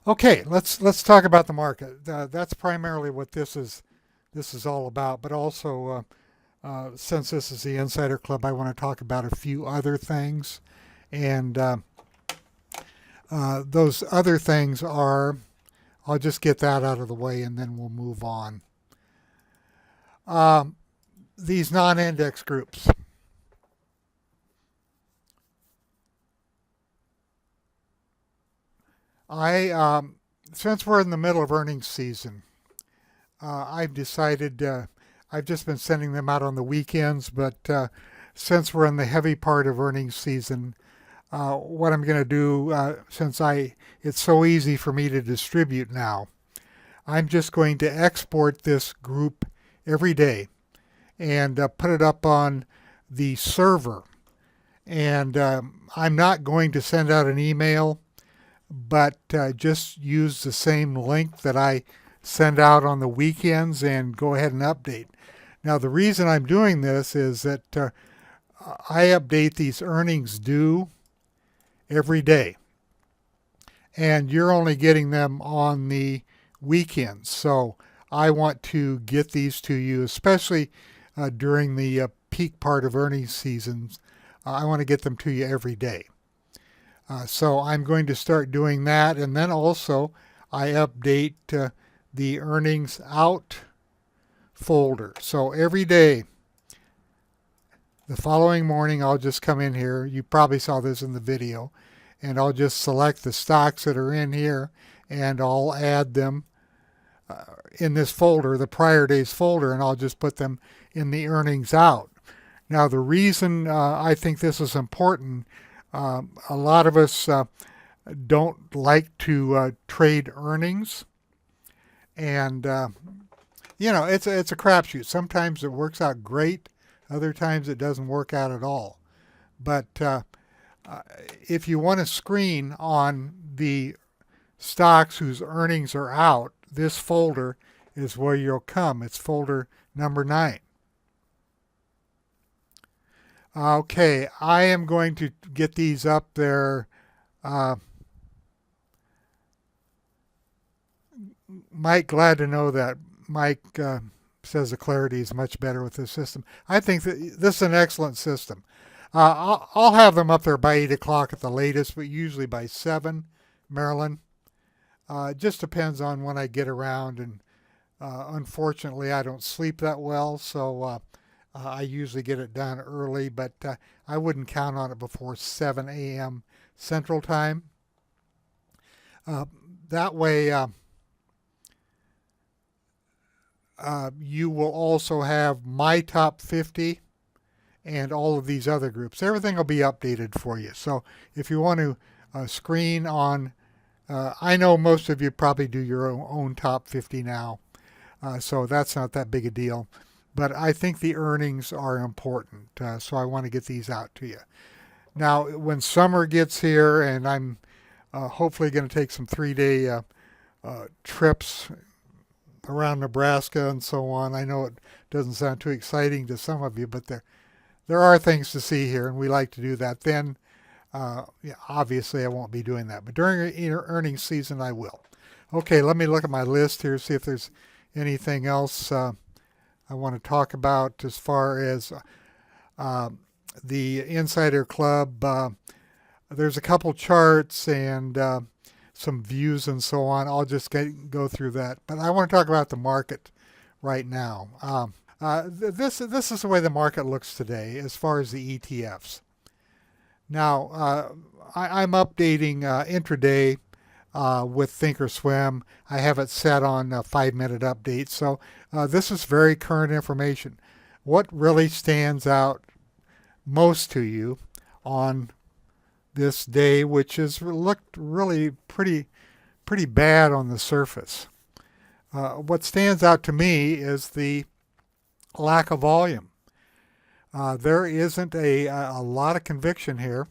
Okay, let's talk about the market. That's primarily what this is all about. But also, since this is the Insider Club, I want to talk about a few other things, and those other things are. I'll just get that out of the way, and then we'll move on. Um, these non-index groups. I since we're in the middle of earnings season, I've decided I've just been sending them out on the weekends, but since we're in the heavy part of earnings season, what I'm going to do, since I it's so easy for me to distribute now, I'm just going to export this group every day and put it up on the server. And I'm not going to send out an email, but just use the same link that I send out on the weekends and go ahead and update. Now, the reason I'm doing this is that I update these earnings due every day, and you're only getting them on the weekends. So I want to get these to you, especially during the peak part of earnings seasons. I want to get them to you every day. So I'm going to start doing that, and then also I update the earnings out folder. So every day, the following morning, I'll just come in here. You probably saw this in the video, and I'll just select the stocks that are in here, and I'll add them in this folder, the prior day's folder, and I'll just put them in the earnings out. Now, the reason I think this is important, a lot of us don't like to trade earnings, and it's a crapshoot. Sometimes it works out great, other times it doesn't work out at all. But if you want to screen on the stocks whose earnings are out, this folder is where you'll come. It's folder number 9. Okay, I am going to get these up there. Uh, Mike, glad to know that. Mike says the clarity is much better with this system. I think that this is an excellent system. I'll have them up there by 8 o'clock at the latest, but usually by 7, Maryland. It just depends on when I get around, and unfortunately, I don't sleep that well, so I usually get it done early, but I wouldn't count on it before 7 a.m. Central Time. Uh, that way, you will also have my top 50 and all of these other groups. Everything will be updated for you. So if you want to screen on, I know most of you probably do your own top 50 now, so that's not that big a deal. But I think the earnings are important, so I want to get these out to you. Now, when summer gets here, and I'm hopefully going to take some 3-day trips around Nebraska and so on. I know it doesn't sound too exciting to some of you, but there are things to see here, and we like to do that. Then, yeah, obviously, I won't be doing that, but during earnings season, I will. Okay, let me look at my list here, see if there's anything else I want to talk about as far as the Insider Club. There's a couple charts and some views and so on. I'll just go through that. But I want to talk about the market right now. This is the way the market looks today as far as the ETFs. Now, I'm updating intraday with Thinkorswim. I have it set on 5-minute updates. So this is very current information. What really stands out most to you on this day, which has looked really pretty bad on the surface? What stands out to me is the lack of volume. There isn't a lot of conviction here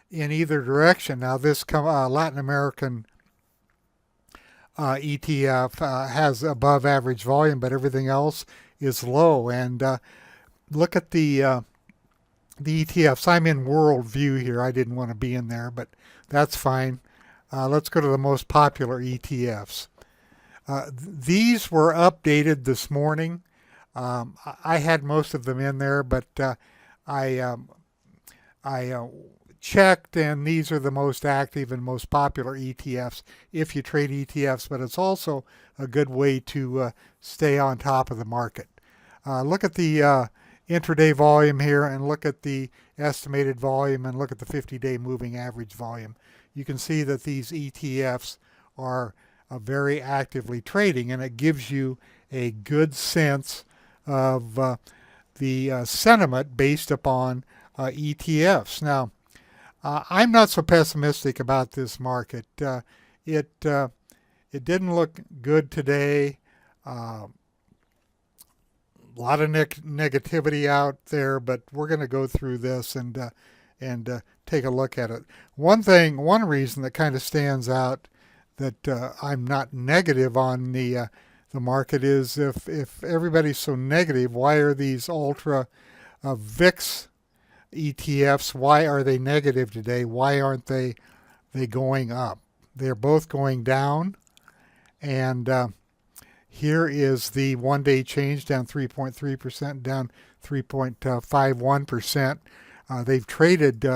in either direction. Now, this Latin American ETF has above average volume, but everything else is low. And look at the ETFs. I'm in world view here. I didn't want to be in there, but that's fine. Let's go to the most popular ETFs. These were updated this morning. I had most of them in there, but I checked, and these are the most active and most popular ETFs if you trade ETFs, but it's also a good way to stay on top of the market. Look at the intraday volume here, and look at the estimated volume, and look at the 50-day moving average volume. You can see that these ETFs are very actively trading, and it gives you a good sense of the sentiment based upon ETFs. Now, I'm not so pessimistic about this market. It didn't look good today. A lot of negativity out there, but we're going to go through this and take a look at it. One reason that kind of stands out that I'm not negative on the market is if everybody's so negative, why are these ultra VIX ETFs, why are they negative today? Why aren't they going up? They're both going down, and here is the one-day change, down 3.3%, down 3.51%. They've traded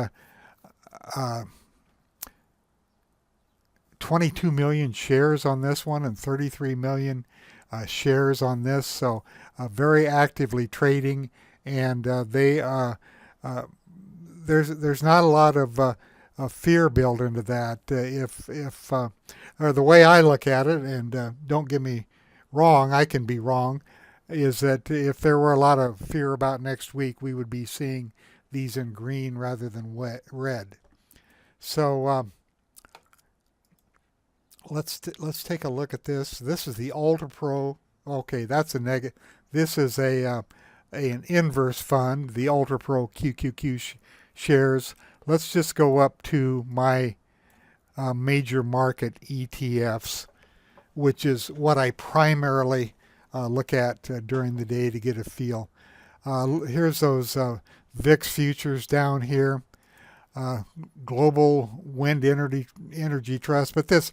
22 million shares on this one and 33 million shares on this, so very actively trading, and there's not a lot of fear built into that. Or the way I look at it, and don't get me wrong, I can be wrong, is that if there were a lot of fear about next week, we would be seeing these in green rather than red. So let's take a look at this. This is the Ultra Pro. Okay, that's a negative. This is an inverse fund, the Ultra Pro QQQ shares. Let's just go up to my major market ETFs, which is what I primarily look at during the day to get a feel. Here's those VIX futures down here. Global Wind Energy Trust, but this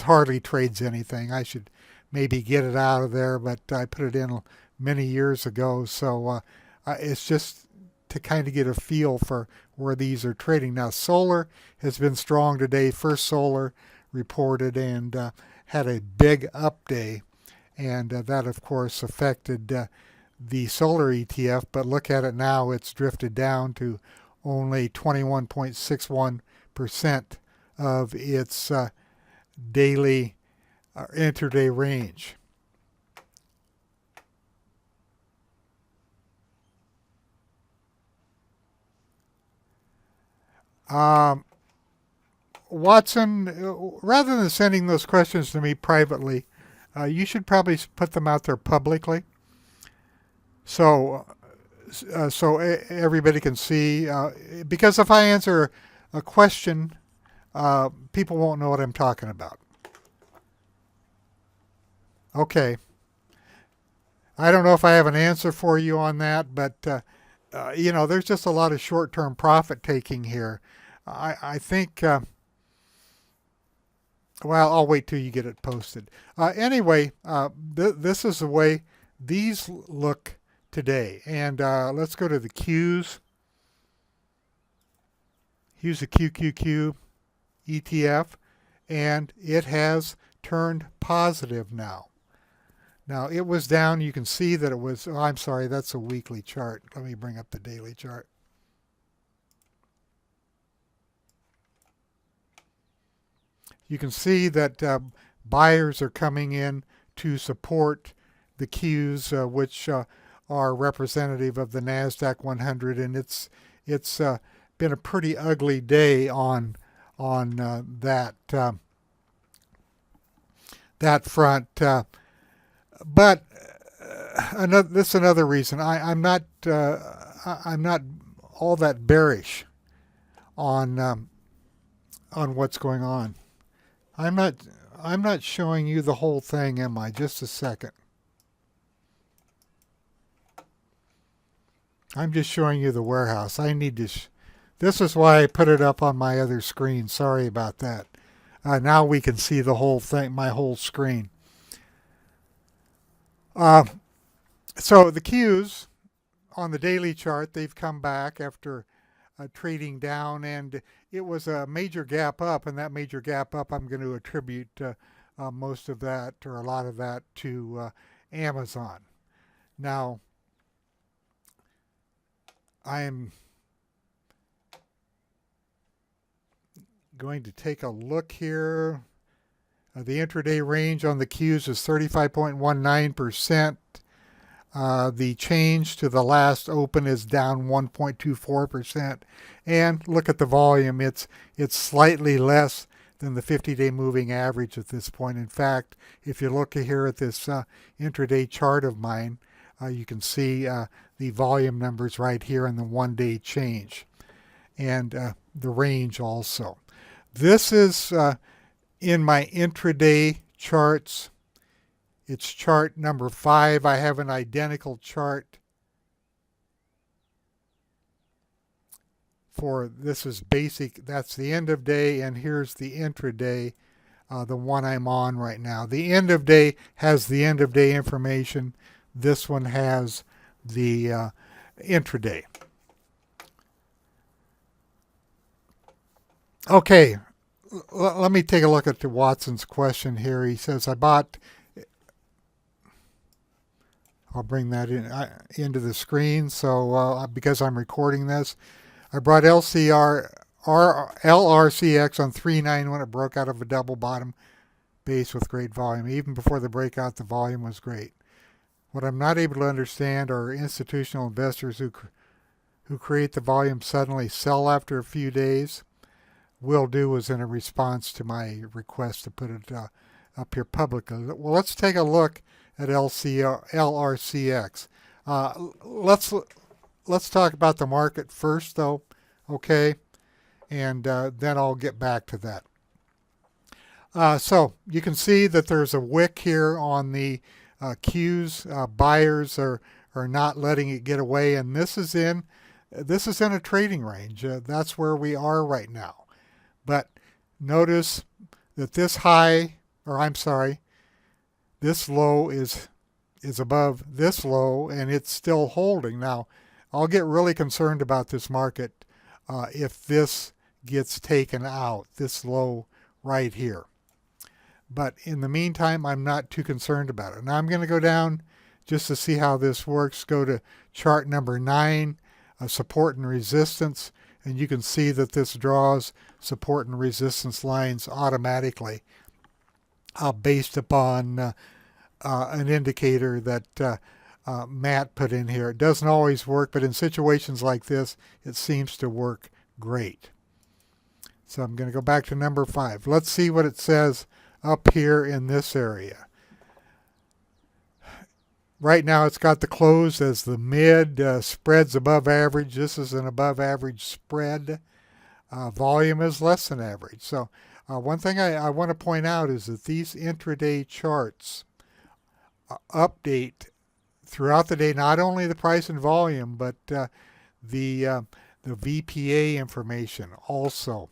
hardly trades anything. I should maybe get it out of there, but I put it in many years ago, so it's just to kind of get a feel for where these are trading. Now, solar has been strong today. First Solar reported and had a big up day, and that, of course, affected the solar ETF, but look at it now. It's drifted down to only 21.61% of its daily intraday range. Watson, rather than sending those questions to me privately, you should probably put them out there publicly, so everybody can see. Because if I answer a question, people won't know what I'm talking about. Okay. I don't know if I have an answer for you on that, but there's just a lot of short-term profit taking here. I think. Well, I'll wait till you get it posted. Anyway, this is the way these look today. And let's go to the Qs. Here's the QQQ ETF, and it has turned positive now. Now, it was down. You can see that it was, oh, I'm sorry, that's a weekly chart. Let me bring up the daily chart. You can see that buyers are coming in to support the Qs, which are representative of the NASDAQ 100, and it's been a pretty ugly day on that front. But this is another reason I'm not all that bearish on what's going on. I'm not showing you the whole thing, am I? Just a second. I'm just showing you the warehouse. I need to. This is why I put it up on my other screen. Sorry about that. Now we can see the whole thing, my whole screen. Uh, so the Qs on the daily chart, they've come back after trading down, and it was a major gap up, and that major gap up, I'm going to attribute most of that, or a lot of that, to Amazon. Now, I am going to take a look here. The intraday range on the Qs is 35.19%. The change to the last open is down 1.24%. And look at the volume. It's slightly less than the 50-day moving average at this point. In fact, if you look here at this intraday chart of mine, you can see the volume numbers right here in the one-day change, and the range also. This is in my intraday charts. It's chart number 5. I have an identical chart for, this is basic, that's the end of day, and here's the intraday, the one I'm on right now. The end of day has the end of day information. This one has the intraday. Okay, let me take a look at the Watson's question here. He says, I'll bring that into the screen. So because I'm recording this, I brought LRCX on 3.9 when it broke out of a double bottom base with great volume. Even before the breakout, the volume was great. What I'm not able to understand are institutional investors who create the volume suddenly sell after a few days. Will do was in a response to my request to put it up here publicly. Well, let's take a look at LRCX. Let's talk about the market first, though, okay? And then I'll get back to that. So you can see that there's a wick here on the Qs. Buyers are not letting it get away, and this is in a trading range. That's where we are right now. But notice that this high, or I'm sorry, this low is above this low, and it's still holding. Now, I'll get really concerned about this market if this gets taken out, this low right here. But in the meantime, I'm not too concerned about it. Now I'm going to go down just to see how this works. Go to chart number 9, support and resistance, and you can see that this draws support and resistance lines automatically based upon an indicator that Matt put in here. It doesn't always work, but in situations like this, it seems to work great. So I'm going to go back to number 5. Let's see what it says up here in this area. Right now it's got the close as the mid, spreads above average. This is an above average spread. Volume is less than average. So one thing I want to point out is that these intraday charts update throughout the day, not only the price and volume, but the VPA information also.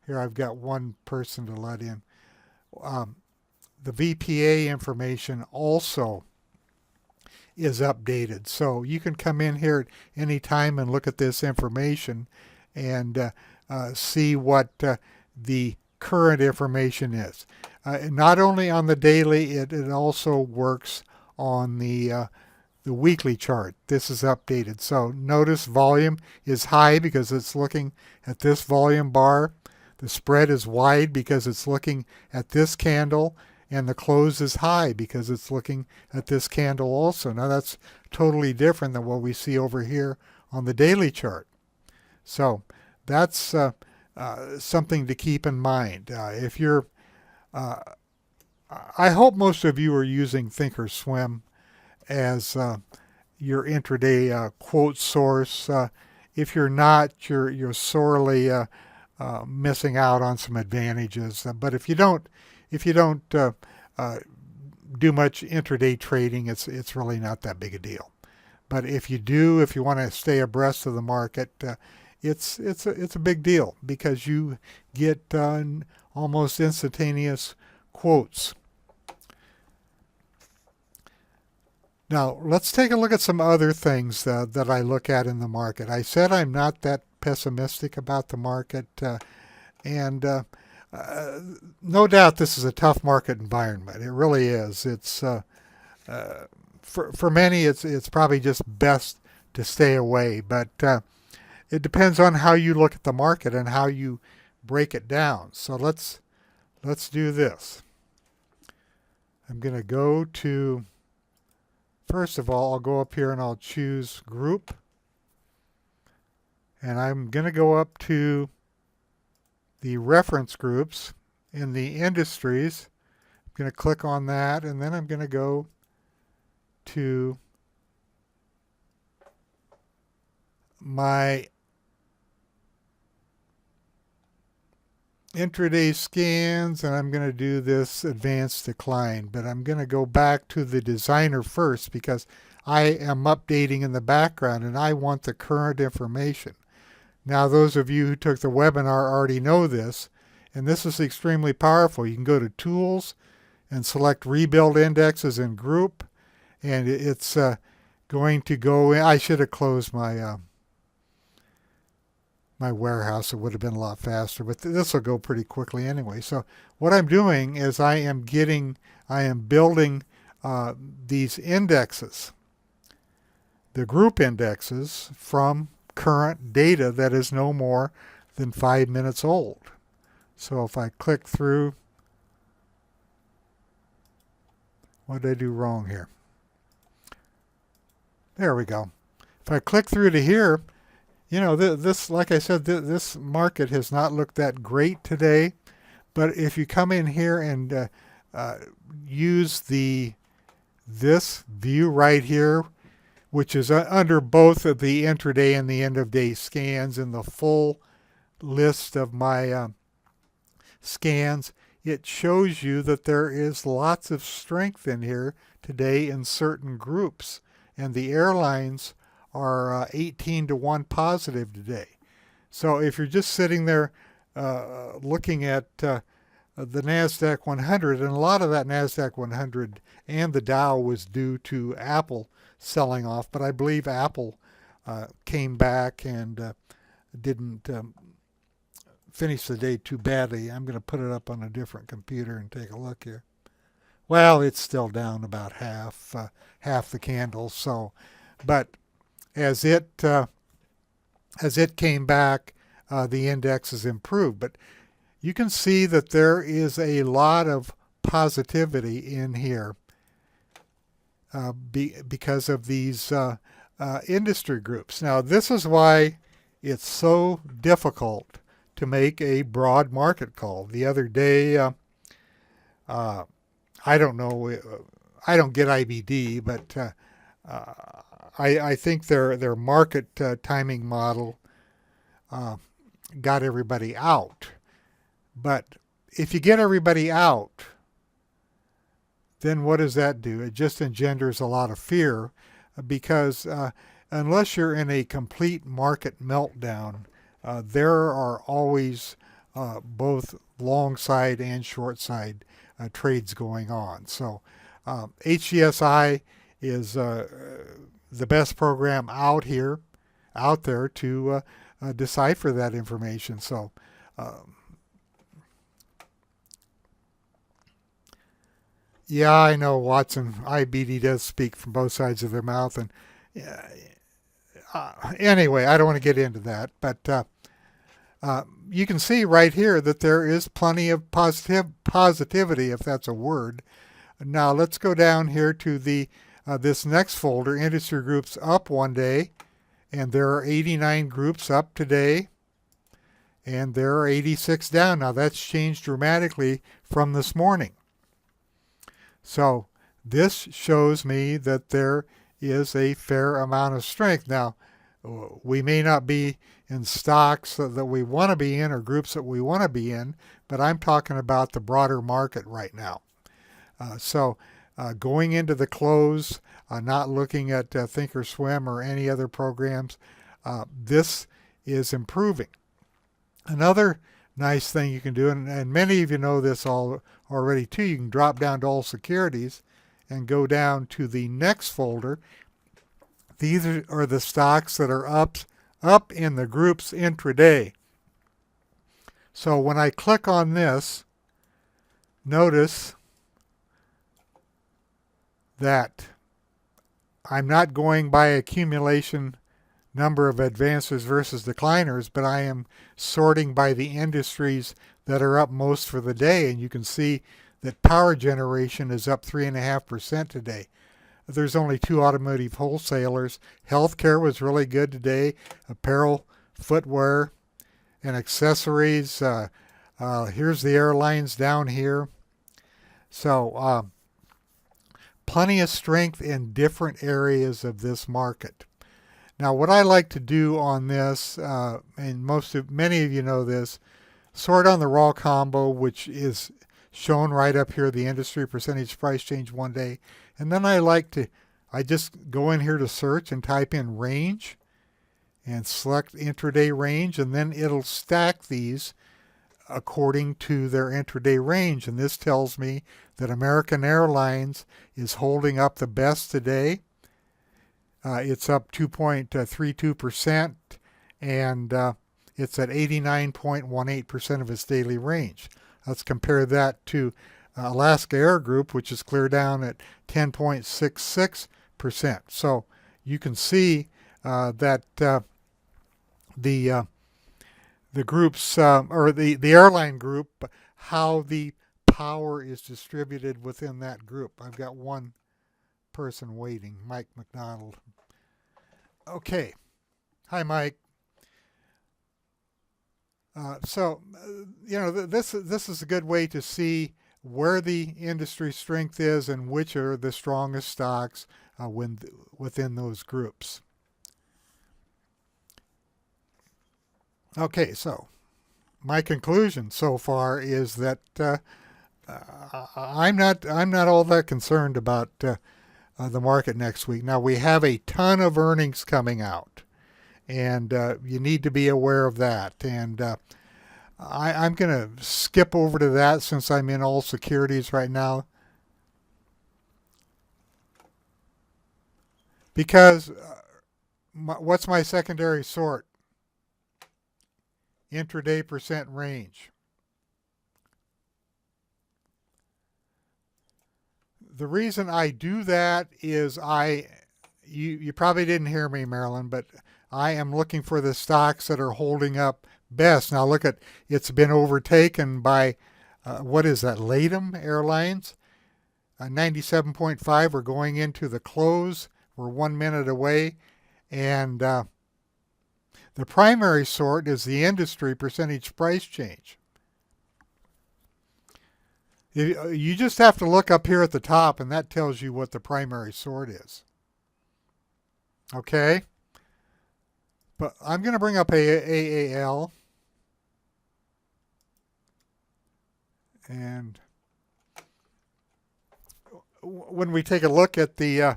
Here I've got one person to let in. The VPA information also is updated. So you can come in here at any time and look at this information and see what the current information is. Not only on the daily, it also works on the weekly chart. This is updated. So notice volume is high because it's looking at this volume bar. The spread is wide because it's looking at this candle, and the close is high because it's looking at this candle also. Now that's totally different than what we see over here on the daily chart. So that's something to keep in mind. If you're, I hope most of you are using Thinkorswim as your intraday quote source. If you're not, you're sorely missing out on some advantages. But if you don't do much intraday trading, it's really not that big a deal. But if you do, if you want to stay abreast of the market, it's a big deal because you get almost instantaneous quotes. Now, let's take a look at some other things that I look at in the market. I said I'm not that pessimistic about the market, and no doubt this is a tough market environment. It really is. It's for many, it's probably just best to stay away, but it depends on how you look at the market and how you break it down. So let's do this. I'm going to go to, first of all, I'll go up here and I'll choose group. And I'm going to go up to the reference groups in the industries. I'm going to click on that, and then I'm going to go to my intraday scans, and I'm going to do this advanced decline, but I'm going to go back to the designer first because I am updating in the background and I want the current information. Now, those of you who took the webinar already know this, and this is extremely powerful. You can go to Tools and select Rebuild Indexes and Group, and it's going to go in. I should have closed my my warehouse. It would have been a lot faster, but this will go pretty quickly anyway. So what I'm doing is I am building these indexes, the group indexes, from current data that is no more than 5 minutes old. So if I click through, what did I do wrong here? There we go. If I click through to here, you know, this, like I said, this market has not looked that great today. But if you come in here and use this view right here, which is under both of the intraday and the end of day scans and the full list of my scans, it shows you that there is lots of strength in here today in certain groups. And the airlines are 18 to 1 positive today. So if you're just sitting there looking at the NASDAQ 100, and a lot of that NASDAQ 100 and the Dow was due to Apple selling off, but I believe Apple came back and didn't finish the day too badly. I'm going to put it up on a different computer and take a look here. Well, it's still down about half the candle. So, but as it came back, the index has improved. But you can see that there is a lot of positivity in here because of these industry groups. Now, this is why it's so difficult to make a broad market call. The other day, I don't know, I don't get IBD, but I think their market timing model got everybody out. But if you get everybody out, then what does that do? It just engenders a lot of fear because unless you're in a complete market meltdown, there are always both long side and short side trades going on. So HGSI is the best program out there to decipher that information. So yeah, I know Watson IBD does speak from both sides of their mouth, and anyway, I don't want to get into that, but you can see right here that there is plenty of positivity, if that's a word. Now let's go down here to the this next folder, industry groups up one day, and there are 89 groups up today, and there are 86 down. Now that's changed dramatically from this morning. So this shows me that there is a fair amount of strength. Now, we may not be in stocks that we want to be in or groups that we want to be in, but I'm talking about the broader market right now. So going into the close, not looking at Thinkorswim or any other programs, this is improving. Another nice thing you can do, and many of you know this all already too. You can drop down to all securities and go down to the next folder. These are the stocks that are up in the groups intraday. So when I click on this, notice that I'm not going by accumulation number of advancers versus decliners, but I am sorting by the industries that are up most for the day. And you can see that power generation is up 3.5% today. There's only two automotive wholesalers. Healthcare was really good today. Apparel, footwear, and accessories. Here's the airlines down here. So plenty of strength in different areas of this market. Now, what I like to do on this, and many of you know this, sort on the raw combo, which is shown right up here, the industry percentage price change one day. And then I just go in here to search and type in range and select intraday range, and then it'll stack these according to their intraday range. And this tells me that American Airlines is holding up the best today. It's up 2.32%, and it's at 89.18% of its daily range. Let's compare that to Alaska Air Group, which is clear down at 10.66%. So you can see that the groups, or the airline group, how the power is distributed within that group. I've got one person waiting, Mike McDonald. Okay. Hi, Mike. This is a good way to see where the industry strength is and which are the strongest stocks within those groups. Okay, so my conclusion so far is that I'm not all that concerned about the market next week. Now, we have a ton of earnings coming out, and you need to be aware of that. And I'm going to skip over to that since I'm in all securities right now, because what's my secondary sort? Intraday percent range. The reason I do that is you probably didn't hear me, Marilyn, but I am looking for the stocks that are holding up best. Now look at, it's been overtaken by, what is that, Latham Airlines? 97.5, we're going into the close. We're 1 minute away. And the primary sort is the industry percentage price change. You just have to look up here at the top, and that tells you what the primary sort is. Okay? But I'm going to bring up AAL. And when we take a look at the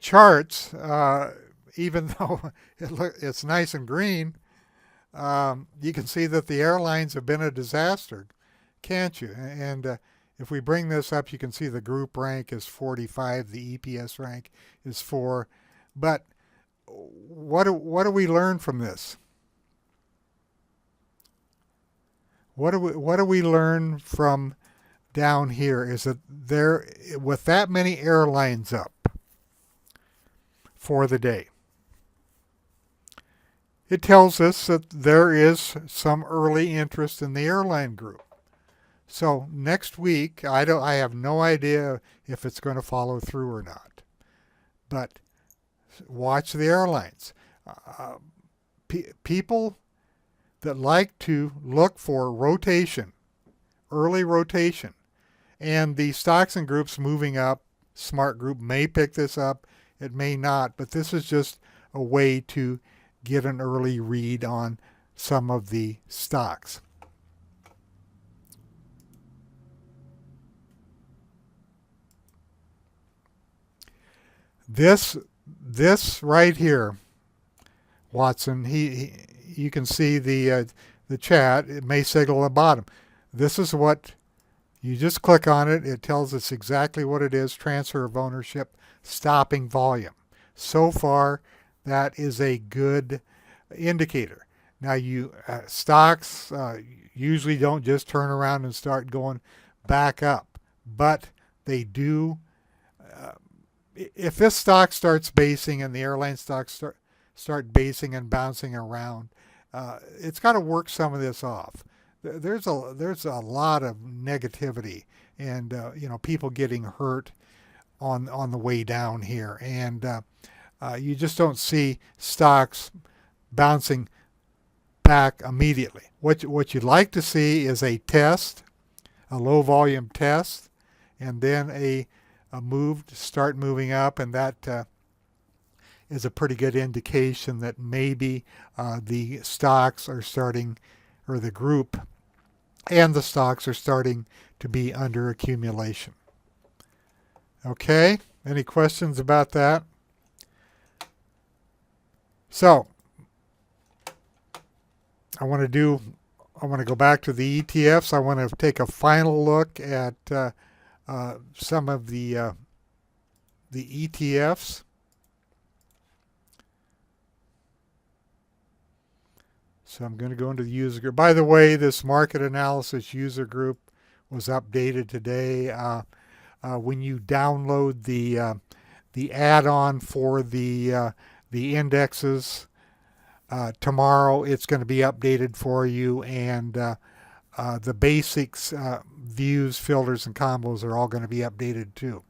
charts, even though it's nice and green, you can see that the airlines have been a disaster, can't you? And if we bring this up, you can see the group rank is 45, the EPS rank is 4. But what do we learn from this? What do we learn from down here is that there, with that many airlines up for the day, it tells us that there is some early interest in the airline group. So next week, I have no idea if it's going to follow through or not. But watch the airlines. People that like to look for rotation, early rotation, and the stocks and groups moving up, Smart Group may pick this up, it may not, but this is just a way to get an early read on some of the stocks. This right here, Watson. You can see the chat. It may signal at the bottom. This is what you just click on it. It tells us exactly what it is: transfer of ownership, stopping volume. So far, that is a good indicator. Now, stocks usually don't just turn around and start going back up, but they do. If this stock starts basing and the airline stocks start basing and bouncing around, it's got to work some of this off. There's a lot of negativity and people getting hurt on the way down here, and you just don't see stocks bouncing back immediately. What you'd like to see is a test, a low volume test, and then a move to start moving up, and that is a pretty good indication that maybe the stocks are starting, or the group and the stocks are starting to be under accumulation. Okay, any questions about that? So I want to go back to the ETFs. I want to take a final look at some of the ETFs. So I'm going to go into the user group. By the way, this market analysis user group was updated today. When you download the add-on for the indexes, tomorrow it's going to be updated for you, and the basics, views, filters, and combos are all going to be updated too.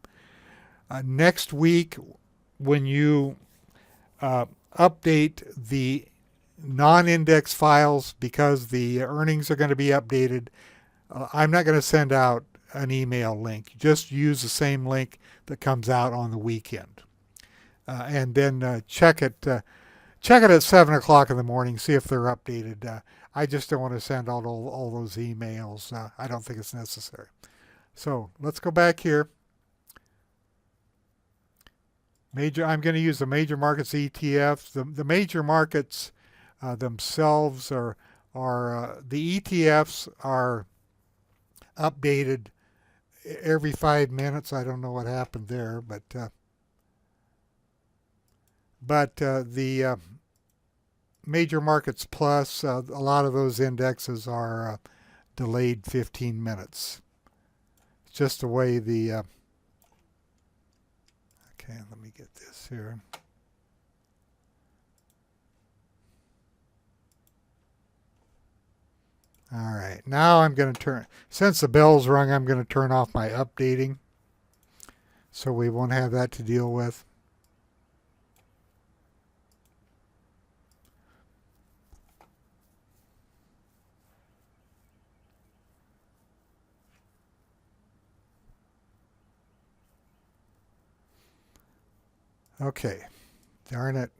Next week, when you update the non-index files, because the earnings are going to be updated, I'm not going to send out an email link. Just use the same link that comes out on the weekend, and then check it at 7 o'clock in the morning. See if they're updated. I just don't want to send out all those emails. I don't think it's necessary. So let's go back here. I'm going to use the major markets ETFs. The major markets themselves are the ETFs are updated every 5 minutes. I don't know what happened there, but the major markets plus, a lot of those indexes are delayed 15 minutes. It's just the way the okay, let me get this here. All right, now I'm going to since the bell's rung, I'm going to turn off my updating so we won't have that to deal with. Okay, darn it.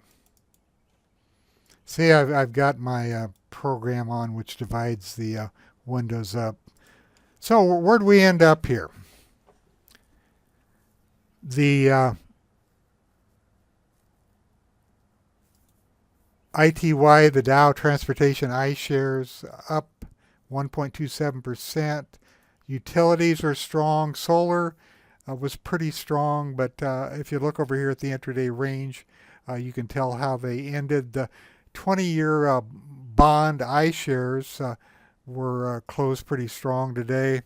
See, I've got my program on which divides the windows up. So where'd we end up here? The ITY, the Dow Transportation iShares, up 1.27%. Utilities are strong. Solar was pretty strong, but if you look over here at the intraday range, you can tell how they ended. The 20-year bond iShares were closed pretty strong today.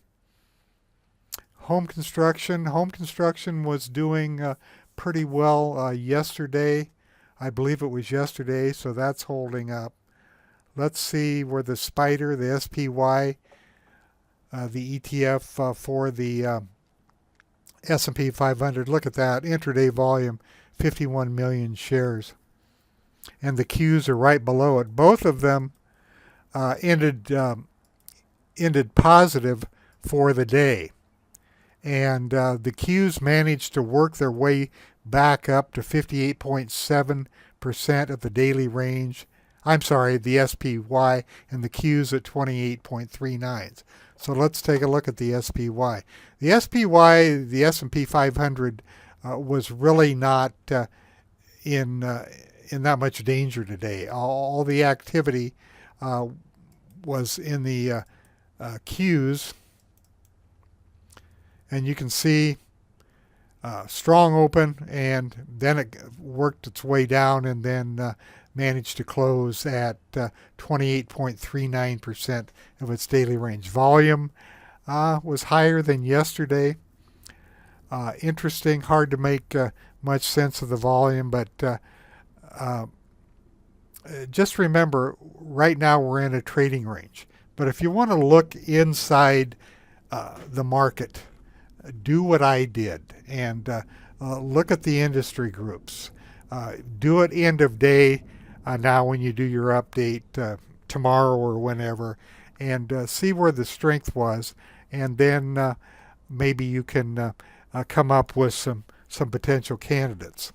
Home construction was doing pretty well yesterday. I believe it was yesterday, so that's holding up. Let's see where the SPDR, the SPY, the ETF for the S&P 500. Look at that, intraday volume, 51 million shares. And the Qs are right below it. Both of them ended positive for the day. And the Qs managed to work their way back up to 58.7% of the daily range. I'm sorry, the SPY, and the Qs at 28.39. So let's take a look at the SPY. The SPY, the S&P 500, was really not in in that much danger today. All the activity was in the Qs, and you can see strong open, and then it worked its way down, and then managed to close at 28.39% of its daily range. Volume was higher than yesterday. Interesting, hard to make much sense of the volume, but just remember, right now we're in a trading range. But if you want to look inside the market, do what I did and look at the industry groups. Do it end of day now when you do your update tomorrow or whenever, and see where the strength was, and then maybe you can come up with some potential candidates.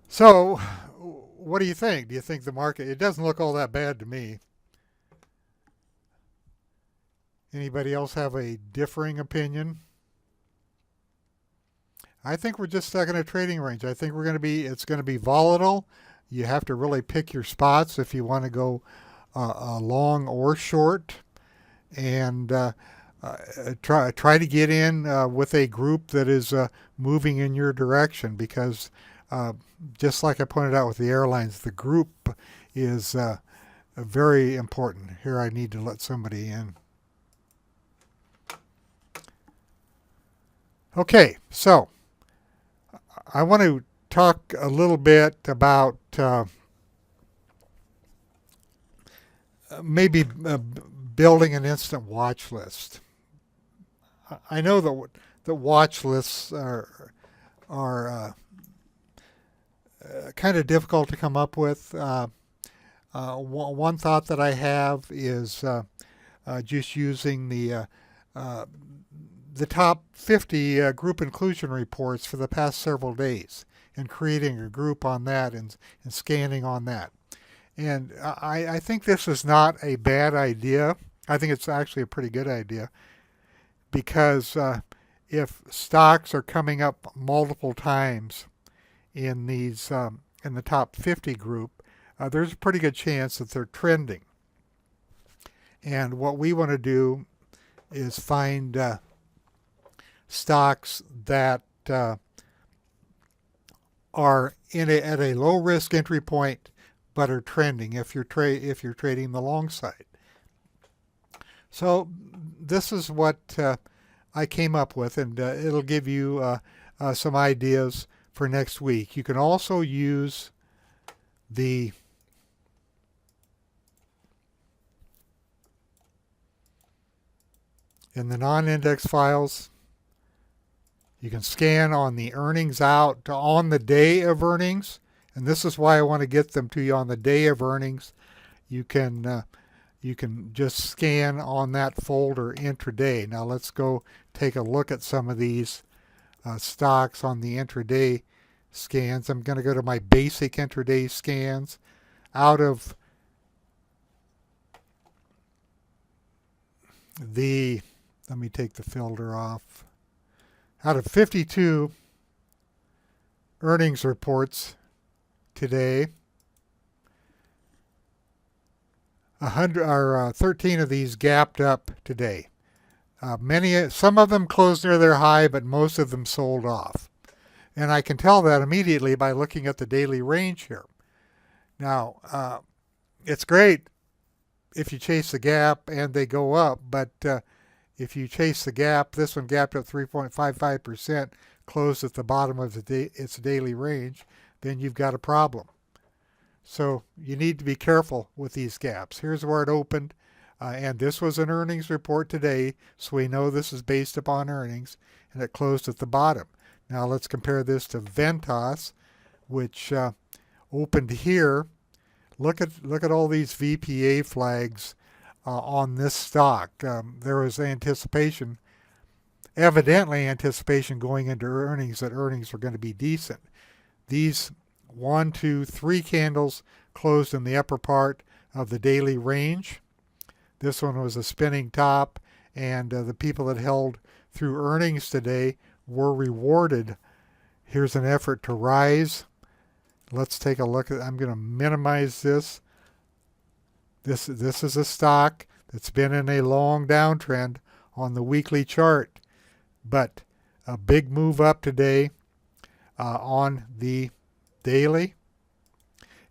So, what do you think? Do you think the market, it doesn't look all that bad to me. Anybody else have a differing opinion? I think we're just stuck in a trading range. I think it's going to be volatile. You have to really pick your spots if you want to go long or short, and try to get in with a group that is moving in your direction, because just like I pointed out with the airlines, the group is very important. Here I need to let somebody in. Okay, so I want to talk a little bit about maybe building an instant watch list. I know that the watch lists are kind of difficult to come up with. One thought that I have is just using the top 50 group inclusion reports for the past several days and creating a group on that and scanning on that. And I think this is not a bad idea. I think it's actually a pretty good idea, because if stocks are coming up multiple times in these in the top 50 group, there's a pretty good chance that they're trending. And what we want to do is find stocks that are at a low risk entry point but are trending if you're trading the long side. So this is what I came up with, and it'll give you some ideas for next week. You can also use in the non-index files, you can scan on the earnings out on the day of earnings, and this is why I want to get them to you on the day of earnings. You can just scan on that folder intraday. Now let's go take a look at some of these stocks on the intraday scans. I'm going to go to my basic intraday scans. Out of let me take the filter off. Out of 52 earnings reports today, 13 of these gapped up today. Some of them closed near their high, but most of them sold off. And I can tell that immediately by looking at the daily range here. Now, it's great if you chase the gap and they go up, but if you chase the gap, this one gapped up 3.55%, closed at the bottom of its daily range, then you've got a problem. So you need to be careful with these gaps. Here's where it opened, and this was an earnings report today, so we know this is based upon earnings, and it closed at the bottom. Now let's compare this to Ventas, which opened here. Look at all these VPA flags on this stock. There was anticipation, evidently anticipation going into earnings, that earnings were going to be decent. These 1, 2, 3 candles closed in the upper part of the daily range. This one was a spinning top, and the people that held through earnings today were rewarded Here's an effort to rise. Let's take a look at, I'm going to minimize this. This is a stock that's been in a long downtrend on the weekly chart, but a big move up today on the daily,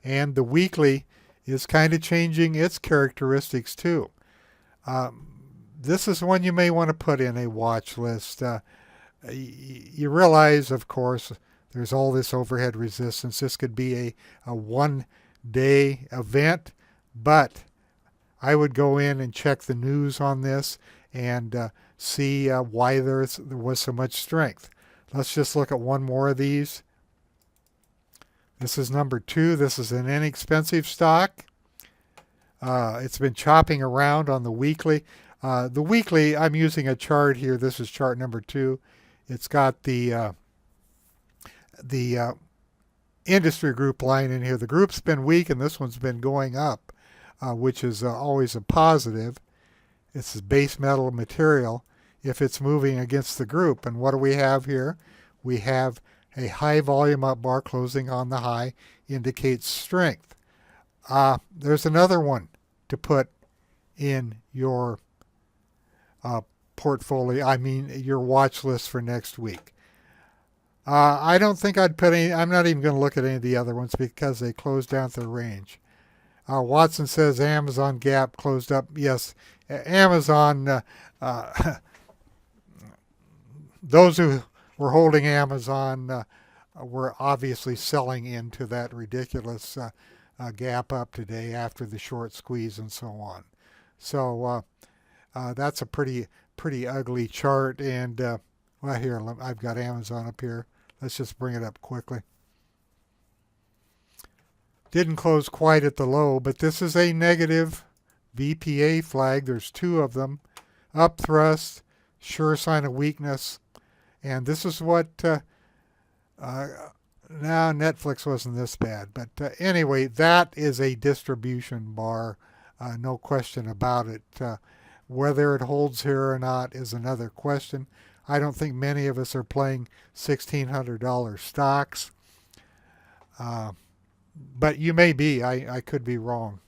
and the weekly is kind of changing its characteristics too. This is one you may want to put in a watch list. You realize, of course, there's all this overhead resistance. This could be a one-day event, but I would go in and check the news on this and see why there was so much strength. Let's just look at one more of these. This is number 2. This is an inexpensive stock. It's been chopping around on the weekly. The weekly, I'm using a chart here. This is chart number 2. It's got the industry group line in here. The group's been weak and this one's been going up, which is always a positive. It's a base metal material if it's moving against the group. And what do we have here? We have a high volume up bar closing on the high, indicates strength. There's another one to put in your portfolio, I mean your watch list for next week. I don't think I'd put any, I'm not even going to look at any of the other ones because they closed down to the range. Watson says Amazon gap closed up. Yes, Amazon, those who were holding Amazon were obviously selling into that ridiculous gap up today after the short squeeze and so on. So that's a pretty ugly chart. And well, here, I've got Amazon up here. Let's just bring it up quickly. Didn't close quite at the low, but this is a negative VPA flag. There's 2 of them. Up thrust, sure sign of weakness. And this is what, now Netflix wasn't this bad. But anyway, that is a distribution bar. No question about it. Whether it holds here or not is another question. I don't think many of us are playing $1,600 stocks. But you may be. I could be wrong.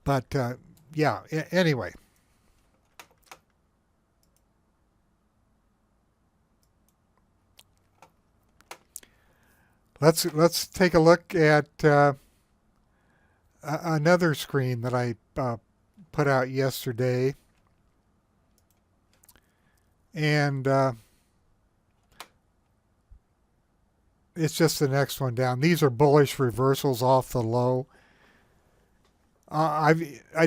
But yeah, anyway. Let's take a look at another screen that I put out yesterday. And it's just the next one down. These are bullish reversals off the low. I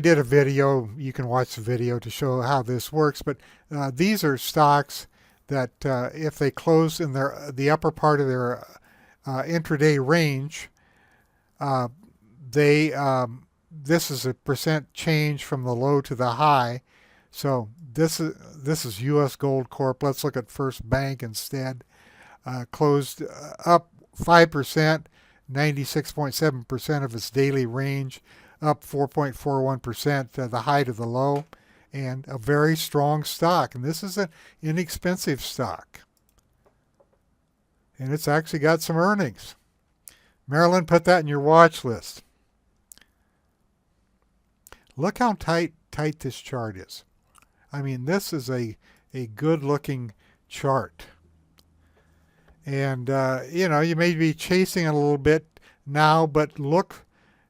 did a video. You can watch the video to show how this works. But these are stocks that if they close in the upper part of their intraday range, this is a percent change from the low to the high. So this is U.S. Gold Corp. Let's look at First Bank instead. Closed up 5%, 96.7% of its daily range, up 4.41%, the high to the low, and a very strong stock. And this is an inexpensive stock. And it's actually got some earnings. Marilyn, put that in your watch list. Look how tight this chart is. I mean, this is a good looking chart. And, you know, you may be chasing it a little bit now, but look,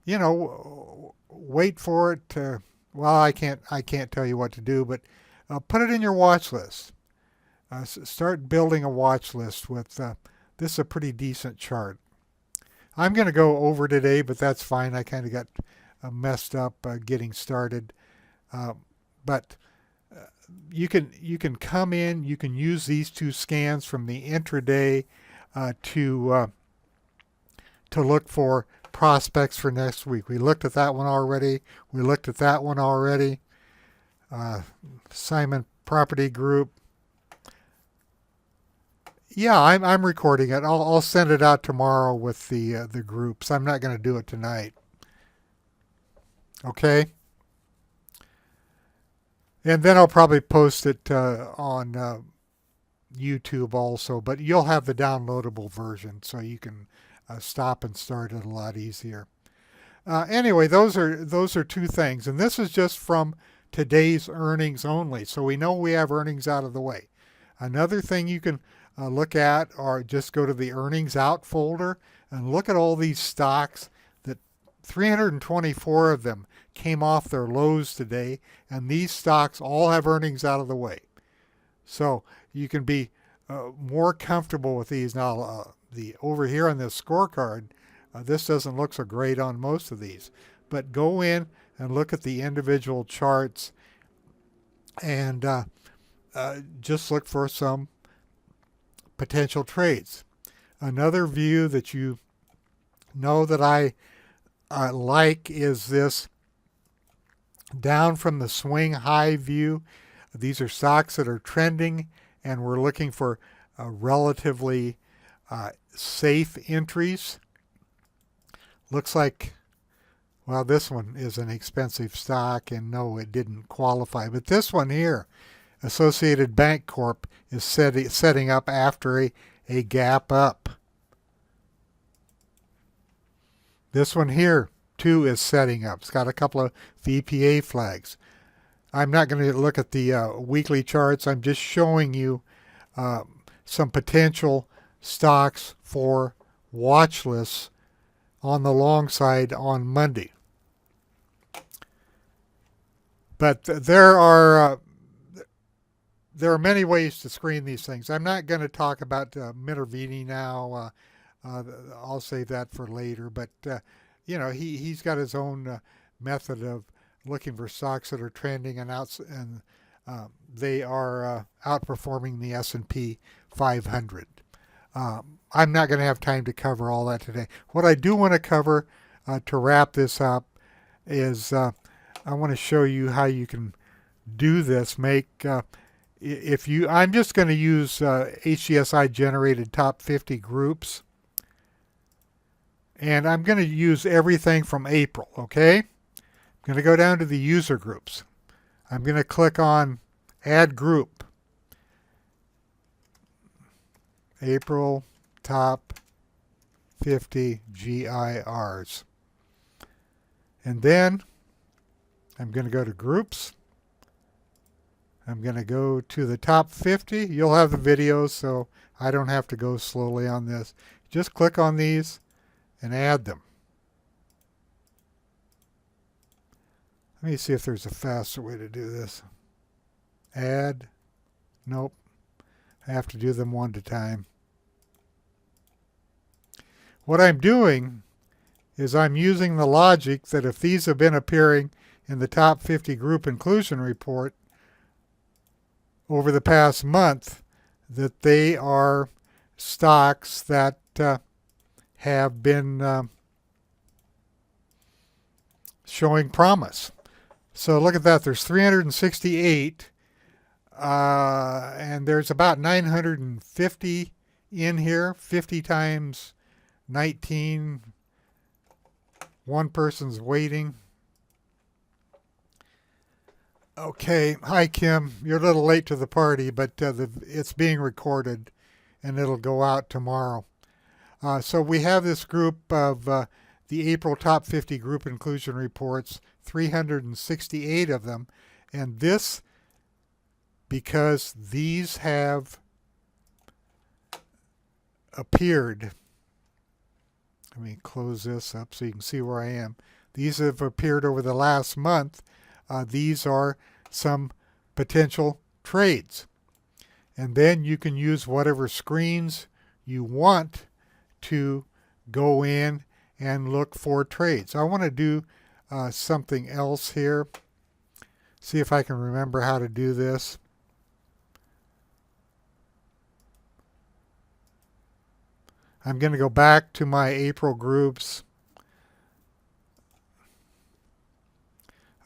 you know, wait for it to, well, I can't tell you what to do, but put it in your watch list. Start building a watch list with, this is a pretty decent chart. I'm going to go over today, but that's fine. I kind of got messed up getting started. But you can come in, you can use these 2 scans from the intraday to look for prospects for next week. We looked at that one already. We looked at that one already. Simon Property Group. Yeah, I'm recording it. I'll send it out tomorrow with the groups. I'm not going to do it tonight. Okay. And then I'll probably post it on YouTube also, but you'll have the downloadable version, so you can stop and start it a lot easier. Anyway, those are two things, and this is just from today's earnings only, so we know we have earnings out of the way. Another thing you can look at, or just go to the earnings out folder and look at all these stocks that 324 of them came off their lows today, and these stocks all have earnings out of the way. So you can be more comfortable with these. Now, over here on this scorecard, this doesn't look so great on most of these, but go in and look at the individual charts and just look for some potential trades. Another view that you know that I like is this down from the swing high view. These are stocks that are trending, and we're looking for relatively safe entries. Looks like, well, this one is an expensive stock, and no, it didn't qualify. But this one here, Associated Bank Corp, is setting up after a gap up. This one here, too, is setting up. It's got a couple of VPA flags. I'm not going to look at the weekly charts. I'm just showing you some potential stocks for watch lists on the long side on Monday. But there are many ways to screen these things. I'm not going to talk about Minervini now. I'll save that for later. But he's got his own method of looking for stocks that are trending and they are outperforming the S&P 500. I'm not going to have time to cover all that today. What I do want to cover to wrap this up is I want to show you how you can do this. I'm just going to use HGSI generated top 50 groups, and I'm going to use everything from April. Okay, I'm going to go down to the user groups. I'm going to click on Add Group. April top 50 GIRs. And then I'm going to go to Groups. I'm going to go to the top 50. You'll have the videos, so I don't have to go slowly on this. Just click on these and add them. Let me see if there's a faster way to do this. Add. Nope. I have to do them one at a time. What I'm doing is I'm using the logic that if these have been appearing in the top 50 group inclusion report over the past month, that they are stocks that have been showing promise. So look at that. There's 368, and there's about 950 in here. 50 times 19. One person's waiting. Okay. Hi, Kim. You're a little late to the party, but it's being recorded, and it'll go out tomorrow. So we have this group of the April top 50 group inclusion reports, 368 of them, and this because these have appeared. Let me close this up so you can see where I am. These have appeared over the last month. These are some potential trades. And then you can use whatever screens you want to go in and look for trades. I want to do something else here. See if I can remember how to do this. I'm going to go back to my April groups.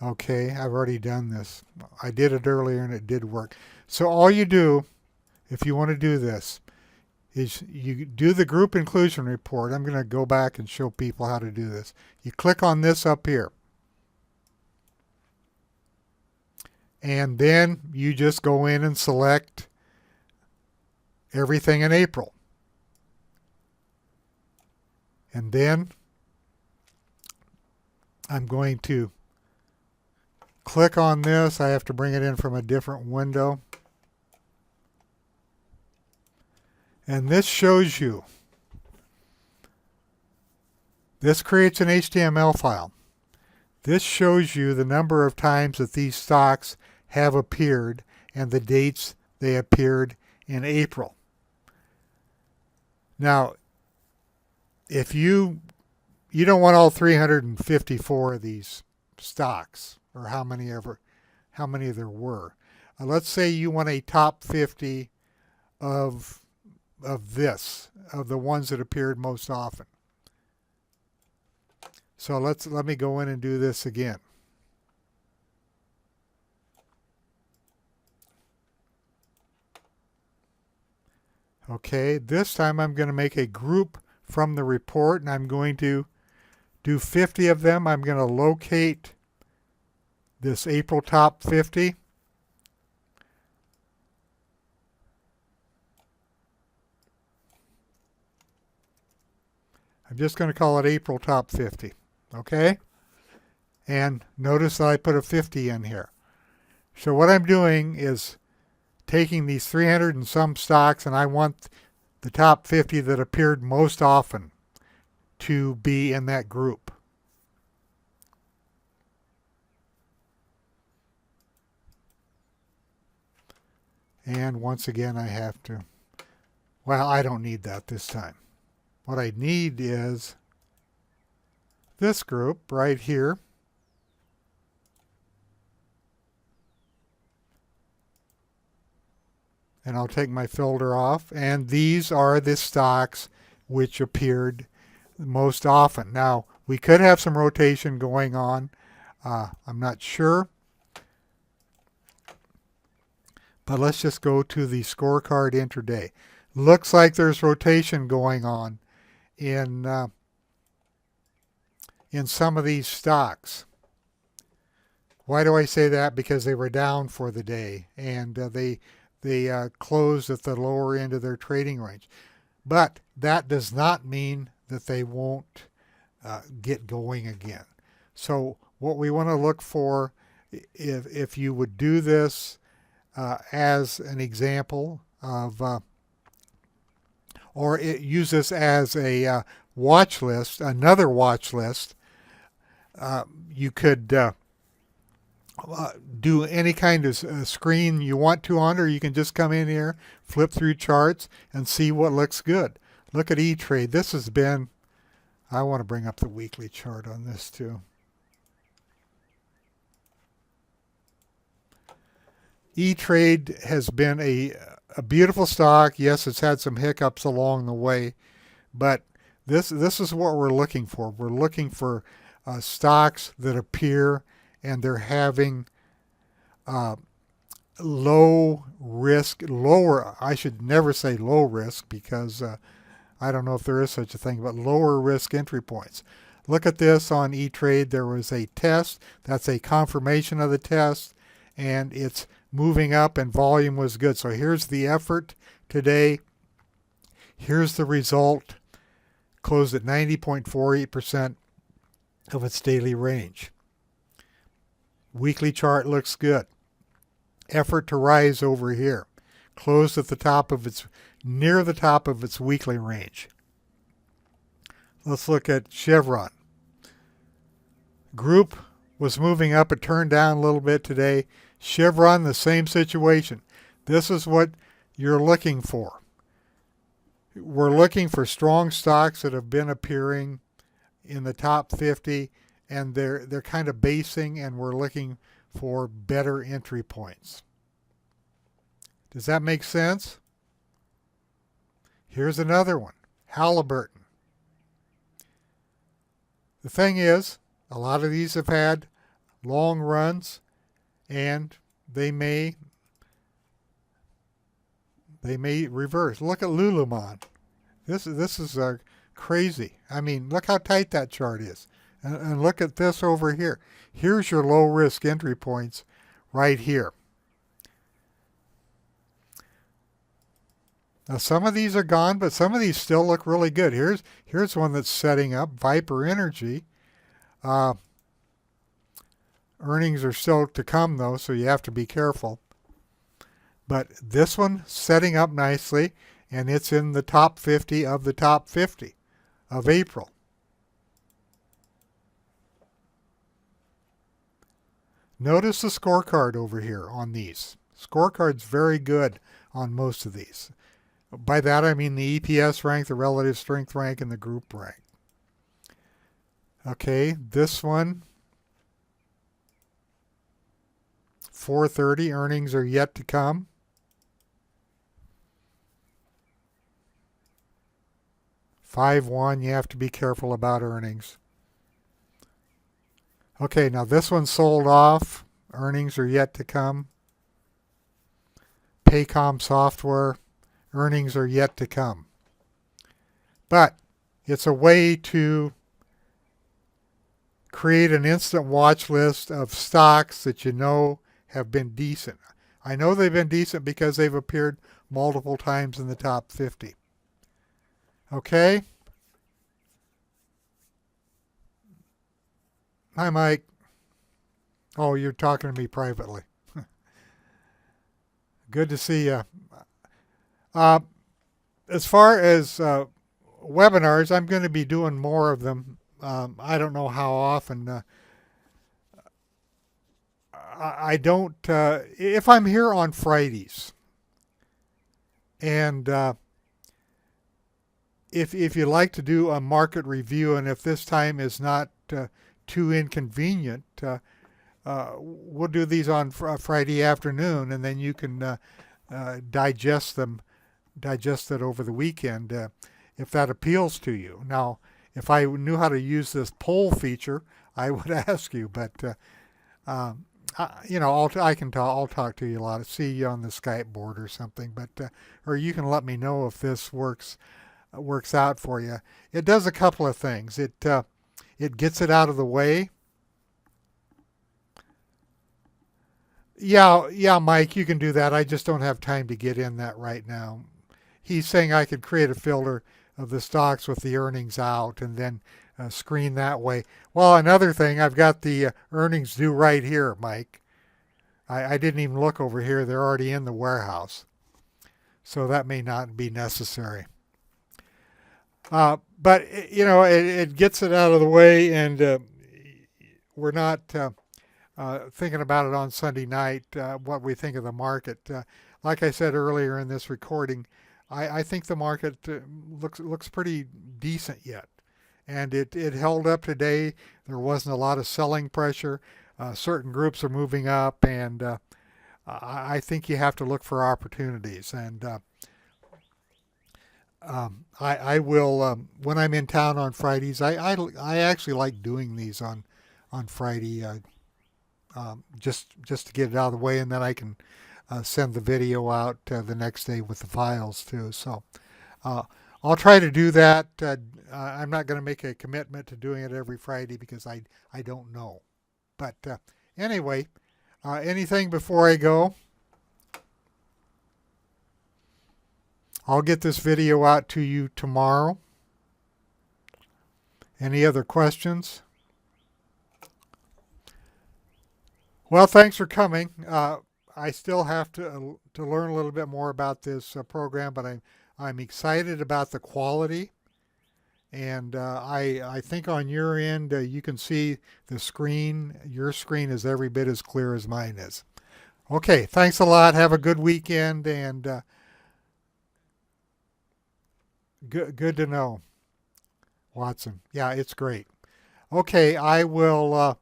Okay, I've already done this. I did it earlier and it did work. So all you do, if you want to do this, is you do the group inclusion report. I'm going to go back and show people how to do this. You click on this up here. And then you just go in and select everything in April. And then I'm going to click on this. I have to bring it in from a different window. And this shows you, this creates an HTML file. This shows you the number of times that these stocks have appeared and the dates they appeared in April. Now, if you don't want all 354 of these stocks, or how many there were. Let's say you want a top 50 of the ones that appeared most often. So let me go in and do this again. Okay, this time I'm going to make a group from the report, and I'm going to do 50 of them. I'm going to locate this April top 50. I'm just going to call it April top 50. Okay? And notice that I put a 50 in here. So what I'm doing is taking these 300 and some stocks, and I want the top 50 that appeared most often to be in that group. And once again, I have to, well, I don't need that this time. What I need is this group right here. And I'll take my filter off. And these are the stocks which appeared most often. Now, we could have some rotation going on. I'm not sure. But let's just go to the scorecard intraday. Looks like there's rotation going on in some of these stocks. Why do I say that? Because they were down for the day, and they closed at the lower end of their trading range. But that does not mean that they won't get going again. So what we want to look for, if you would do this as an example of, or use this as a watch list, another watch list, you could do any kind of screen you want to on, or you can just come in here, flip through charts, and see what looks good. Look at E-Trade. This has been, I want to bring up the weekly chart on this too. E-Trade has been a beautiful stock. Yes, it's had some hiccups along the way, but this is what we're looking for. We're looking for stocks that appear and they're having low risk, lower, I should never say low risk because I don't know if there is such a thing, but lower risk entry points. Look at this on E-Trade. There was a test. That's a confirmation of the test, and it's moving up and volume was good. So here's the effort today. Here's the result. Closed at 90.48% of its daily range. Weekly chart looks good. Effort to rise over here. Closed at the top of its, near the top of its weekly range. Let's look at Chevron. Group was moving up. It turned down a little bit today. Chevron, the same situation. This is what you're looking for. We're looking for strong stocks that have been appearing in the top 50, and they're kind of basing, and we're looking for better entry points. Does that make sense? Here's another one, Halliburton. The thing is, a lot of these have had long runs, and they may reverse. Look at Lululemon. This is crazy. I mean, look how tight that chart is. And look at this over here. Here's your low risk entry points right here. Now some of these are gone, but some of these still look really good. Here's one that's setting up, Viper Energy. Uh, Earnings are still to come though, so you have to be careful. But this one setting up nicely, and it's in the top 50 of the top 50 of April. Notice the scorecard over here on these. Scorecard's very good on most of these. By that I mean the EPS rank, the relative strength rank, and the group rank. Okay, this one, 430, earnings are yet to come. $5.1, you have to be careful about earnings. Okay, now this one sold off. Earnings are yet to come. Paycom Software, earnings are yet to come. But it's a way to create an instant watch list of stocks that you know have been decent. I know they've been decent because they've appeared multiple times in the top 50. Okay? Hi, Mike. Oh, you're talking to me privately. Good to see you. As far as webinars, I'm going to be doing more of them. I don't know how often. I don't. If I'm here on Fridays, and if you like to do a market review, and if this time is not too inconvenient, we'll do these on Friday afternoon, and then you can digest it over the weekend if that appeals to you. Now, if I knew how to use this poll feature, I would ask you, but I'll talk to you a lot. See you on the Skype board or something, but or you can let me know if this works out for you. It does a couple of things. It gets it out of the way. Yeah, Mike, you can do that. I just don't have time to get in that right now. He's saying I could create a filter of the stocks with the earnings out and then screen that way. Well, another thing, I've got the earnings due right here, Mike. I didn't even look over here. They're already in the warehouse. So that may not be necessary. But, it gets it out of the way, and we're not thinking about it on Sunday night, what we think of the market. Like I said earlier in this recording, I think the market looks pretty decent yet. And it held up today. There wasn't a lot of selling pressure. Certain groups are moving up, and I think you have to look for opportunities. And I will, when I'm in town on Fridays, I actually like doing these on Friday, just to get it out of the way, and then I can send the video out the next day with the files too. So I'll try to do that. I'm not going to make a commitment to doing it every Friday because I don't know. But anyway, anything before I go? I'll get this video out to you tomorrow. Any other questions? Well, thanks for coming. I still have to learn a little bit more about this program, but I'm excited about the quality. And I think on your end you can see the screen. Your screen is every bit as clear as mine is. Okay, thanks a lot. Have a good weekend, and good to know, Watson. Yeah, it's great. Okay, I will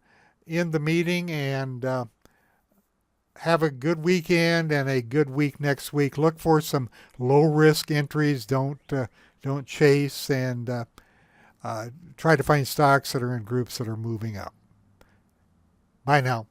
end the meeting, and have a good weekend and a good week next week. Look for some low risk entries. Don't chase, and try to find stocks that are in groups that are moving up. Bye now.